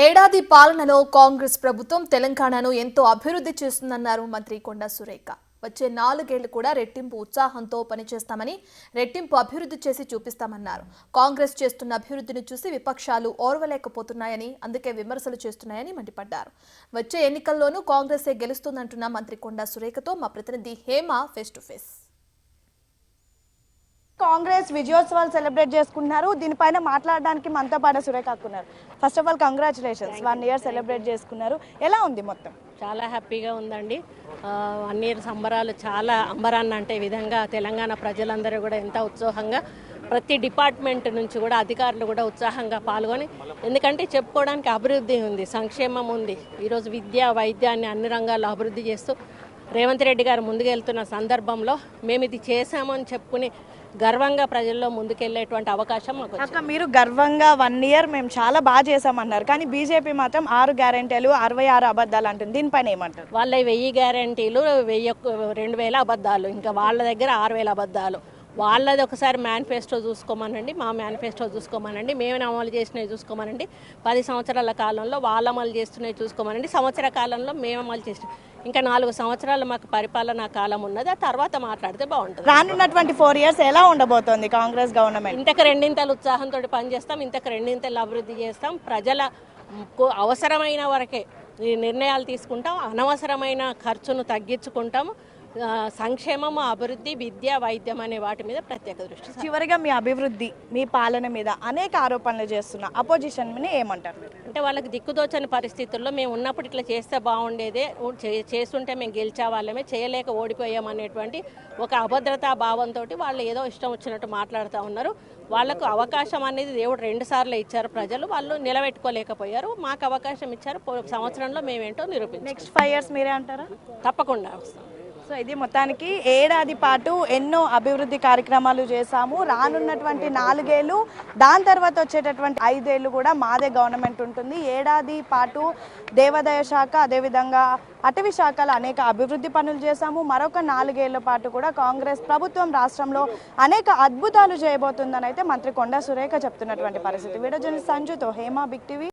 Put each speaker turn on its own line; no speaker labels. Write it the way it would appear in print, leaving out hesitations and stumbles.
ఏడాది పాలనలో కాంగ్రెస్ ప్రభుత్వం తెలంగాణను ఎంతో అభివృద్ధి చేస్తుందన్నారు మంత్రి కొండా సురేఖ. వచ్చే 4 ఏళ్లు కూడా రెట్టింపు ఉత్సాహంతో పనిచేస్తామని, రెట్టింపు అభివృద్ధి చేసి చూపిస్తామన్నారు. కాంగ్రెస్ చేస్తున్న అభివృద్ధిని చూసి విపక్షాలు ఓర్వలేకపోతున్నాయని, అందుకే విమర్శలు చేస్తున్నాయని మండిపడ్డారు. వచ్చే ఎన్నికల్లోనూ కాంగ్రెసే గెలుస్తుందంటున్న మంత్రి కొండా సురేఖతో మా ప్రతినిధి Hema face to face.
Congress విజయోత్సవాలు సెలబ్రేట్ చేసుకుంటున్నారు. దీనిపైన మాట్లాడడానికి మనతో పాటు సురేఖ ఉన్నారు. First of all congratulations, 1 year celebrate చేసుకున్నారు. ఎలా ఉంది మొత్తం?
చాలా హ్యాపీగా ఉందండి. 1 ఇయర్ సంబరాలు చాలా అంబరాన్ని అంటే విధంగా తెలంగాణ ప్రజలందరూ కూడా ఎంత ఉత్సాహంగా, ప్రతి డిపార్ట్మెంట్ నుంచి కూడా అధికారులు కూడా ఉత్సాహంగా పాల్గొని, ఎందుకంటే చెప్పుకోవడానికి అభివృద్ధి ఉంది, సంక్షేమం ఉంది. ఈరోజు విద్య వైద్యాన్ని అన్ని రంగాల్లో అభివృద్ధి చేస్తూ రేవంత్ రెడ్డి గారు ముందుకెళ్తున్న సందర్భంలో మేము ఇది చేశామని చెప్పుకుని గర్వంగా ప్రజల్లో ముందుకెళ్లేటువంటి అవకాశం మాకు వచ్చింది.
మీరు గర్వంగా 1 ఇయర్ మేము చాలా బాగా చేసామన్నారు, కానీ బీజేపీ మాత్రం 6 గ్యారెంటీలు 66 అబద్ధాలు అంటుంది. దీనిపైన ఏమంటారు?
వాళ్ళ 1000 గ్యారెంటీలు 2000 అబద్ధాలు, ఇంకా వాళ్ళ దగ్గర 6000 అబద్ధాలు. వాళ్ళది ఒకసారి మేనిఫెస్టో చూసుకోమనండి, మా మేనిఫెస్టో చూసుకోమనండి, మేము అమలు చేసినవి చూసుకోమనండి. 10 సంవత్సరాల కాలంలో వాళ్ళు అమలు చేస్తున్నవి చూసుకోమనండి, సంవత్సర కాలంలో మేము అమలు చేసిన. ఇంకా 4 సంవత్సరాలు మాకు పరిపాలనా కాలం ఉన్నది, ఆ తర్వాత మాట్లాడితే బాగుంటుంది.
రానున్నటువంటి 4 ఇయర్స్ ఎలా ఉండబోతోంది కాంగ్రెస్ గవర్నమెంట్?
ఇంతకు రెండింతలు ఉత్సాహంతో పనిచేస్తాం, ఇంతకు రెండింతలు అభివృద్ధి చేస్తాం. ప్రజల అవసరమైన వరకే ఈ నిర్ణయాలు తీసుకుంటాం, అనవసరమైన ఖర్చును తగ్గించుకుంటాం. సంక్షేమం, అభివృద్ధి, విద్య, వైద్యం అనే వాటి మీద ప్రత్యేక దృష్టి.
చివరిగా మీ అభివృద్ధి, మీ పాలన మీద అనేక ఆరోపణలు చేస్తున్న అపోజిషన్ మీద ఏమంటారు?
అంటే వాళ్ళకి దిక్కుదోచని పరిస్థితుల్లో మేము ఉన్నప్పుడు ఇట్లా చేస్తే బాగుండేదే, చేస్తుంటే మేము గెలిచే వాళ్ళమే, చేయలేక ఓడిపోయామనేటువంటి ఒక అభద్రతా భావంతో వాళ్ళు ఏదో ఇష్టం వచ్చినట్టు మాట్లాడుతూ ఉన్నారు. వాళ్లకు అవకాశం అనేది దేవుడు 2 సార్లు ఇచ్చారు, ప్రజలు వాళ్ళు నిలబెట్టుకోలేకపోయారు. మాకు అవకాశం ఇచ్చారు, సంవత్సరంలో మేమేంటో నిరూపించాం.
నెక్స్ట్ 5 ఇయర్స్ మీరే అంటారా?
తప్పకుండా వస్తాం.
సో ఇది మొత్తానికి ఏడాది పాటు ఎన్నో అభివృద్ధి కార్యక్రమాలు చేశాము. రానున్నటువంటి 4 ఏళ్ళు, దాని తర్వాత వచ్చేటటువంటి 5 ఏళ్ళు కూడా మాదే గవర్నమెంట్ ఉంటుంది. ఏడాది పాటు దేవాదాయ శాఖ, అదేవిధంగా అటవీ శాఖలో అనేక అభివృద్ధి పనులు చేశాము. మరొక 4 ఏళ్ల పాటు కూడా కాంగ్రెస్ ప్రభుత్వం రాష్ట్రంలో అనేక అద్భుతాలు చేయబోతుందని అయితే మంత్రి కొండా సురేఖ చెప్తున్నటువంటి పరిస్థితి. వీడియో జర్నలిస్ట్ సంజుతో హేమ, బిగ్ టీవీ.